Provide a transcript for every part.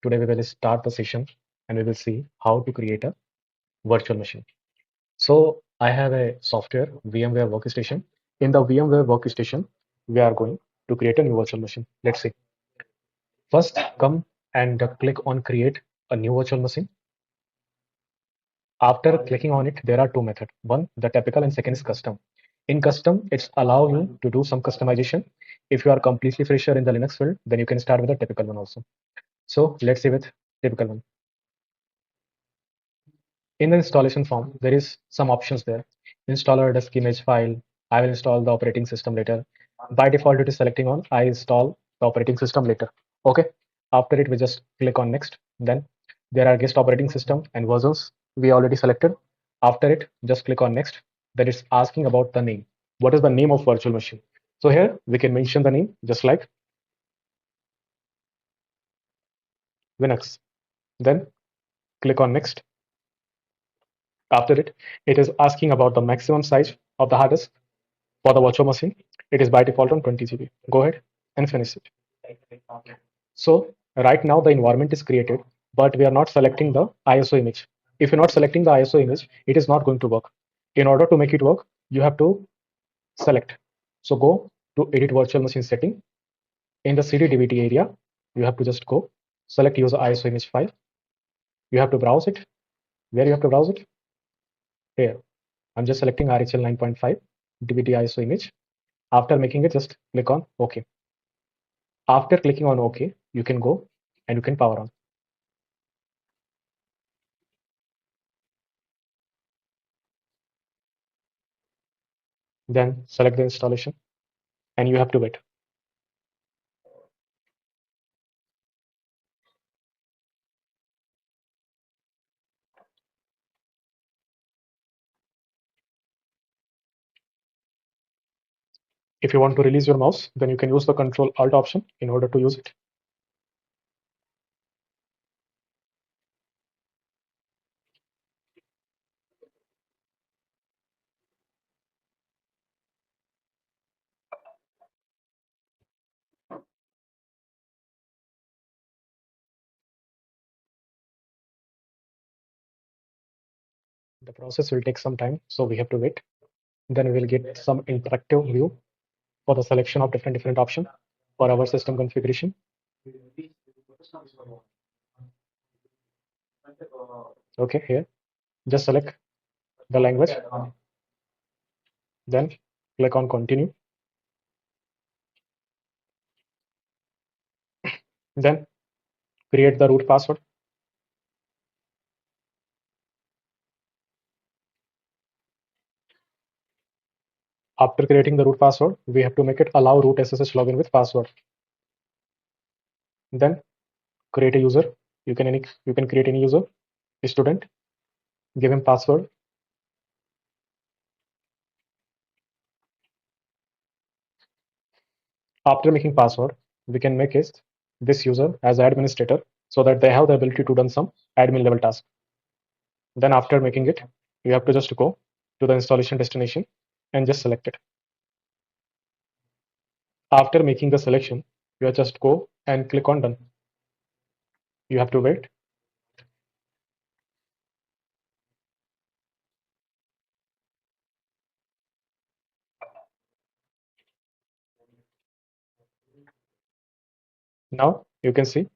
Today we will start the session and we will see how to create a virtual machine. So I have a software VMware workstation. In the VMware workstation, we are going to create a new virtual machine. Let's see. First, come and click on create a new virtual machine. After clicking on it, there are two methods. One, the typical, and second is custom. In custom, it's allow you to do some customization. If you are completely fresher in the Linux field, then you can start with the typical one also. So let's see with typical one. In the installation form, there is some options there. Installer disk image file. I will install the operating system later. By default, it is selecting on I install the operating system later. Okay. After it, we just click on next. Then there are guest operating system and versions we already selected. After it, just click on next. Then it's asking about the name. What is the name of virtual machine? So here we can mention the name just like Linux. Then click on next. After it, it is asking about the maximum size of the hard disk for the virtual machine. It is by default on 20 GB. Go ahead and finish it. So right now the environment is created, but we are not selecting the ISO image. If you're not selecting the ISO image, it is not going to work. In order to make it work, you have to select. So go to edit virtual machine setting. In the CD DVD area, you have to just go select use ISO image file. You have to browse it. Where you have to browse it? Here. I'm just selecting RHL 9.5 DVD ISO image. After making it, just click on OK. After clicking on OK, you can go and you can power on. Then select the installation and you have to wait. If you want to release your mouse, then you can use the Control Alt option in order to use it. The process will take some time, so we have to wait. Then we will get some interactive view for the selection of different options for our system configuration. Okay, here, just select the language, then click on continue. Then create the root password. After creating the root password, we have to make it allow root SSH login with password. Then create a user. You can create any user, a student, give him password. After making password, we can make this user as administrator so that they have the ability to do some admin level task. Then after making it, you have to just go to the installation destination and just select it. After making the selection, you just go and click on done. You have to wait. Now you can see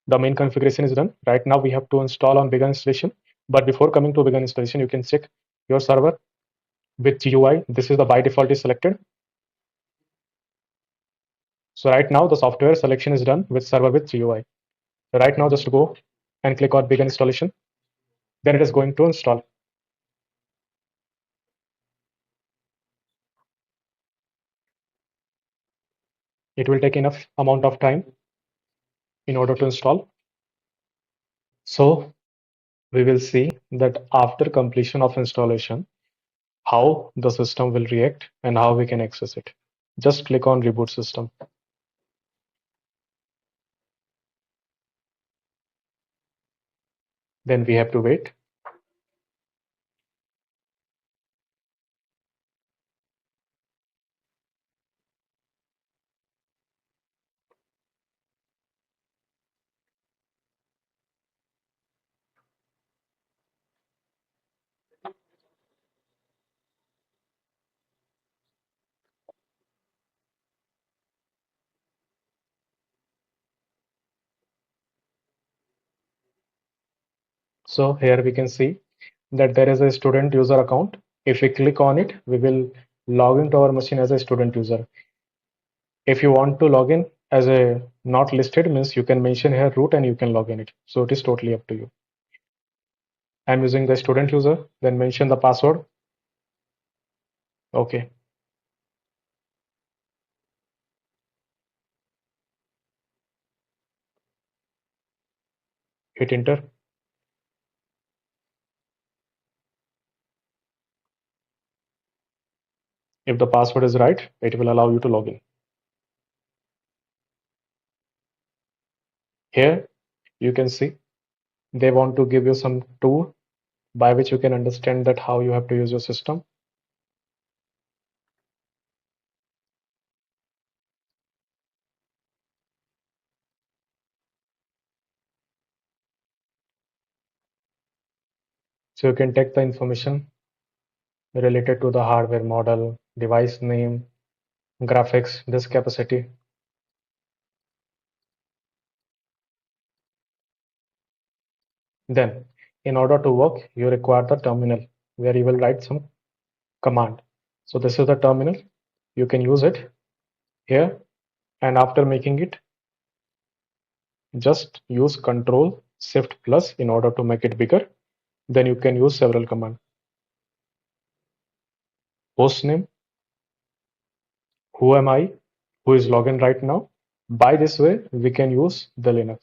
the main configuration is done. Right now we have to install on begin installation. But before coming to begin installation, you can check your server with GUI. This is the by default is selected. So right now the software selection is done with server with GUI. Right now just go and click on begin installation. Then it is going to install. It will take enough amount of time in order to install. So we will see that after completion of installation, how the system will react and how we can access it. Just click on reboot system. Then we have to wait. So here we can see that there is a student user account. If we click on it, we will log into our machine as a student user. If you want to log in as a not listed, means you can mention here root and you can log in it. So it is totally up to you. I'm using the student user, then mention the password. Okay, hit enter. If the password is right, it will allow you to log in. Here you can see they want to give you some tool by which you can understand that how you have to use your system. So you can take the information related to the hardware model, device name, graphics, disk capacity. Then, in order to work, you require the terminal where you will write some command. So this is the terminal. You can use it here, and after making it, just use Control Shift plus in order to make it bigger. Then you can use several commands. Host name, who am I, who is logged in right now. By this way, we can use the Linux.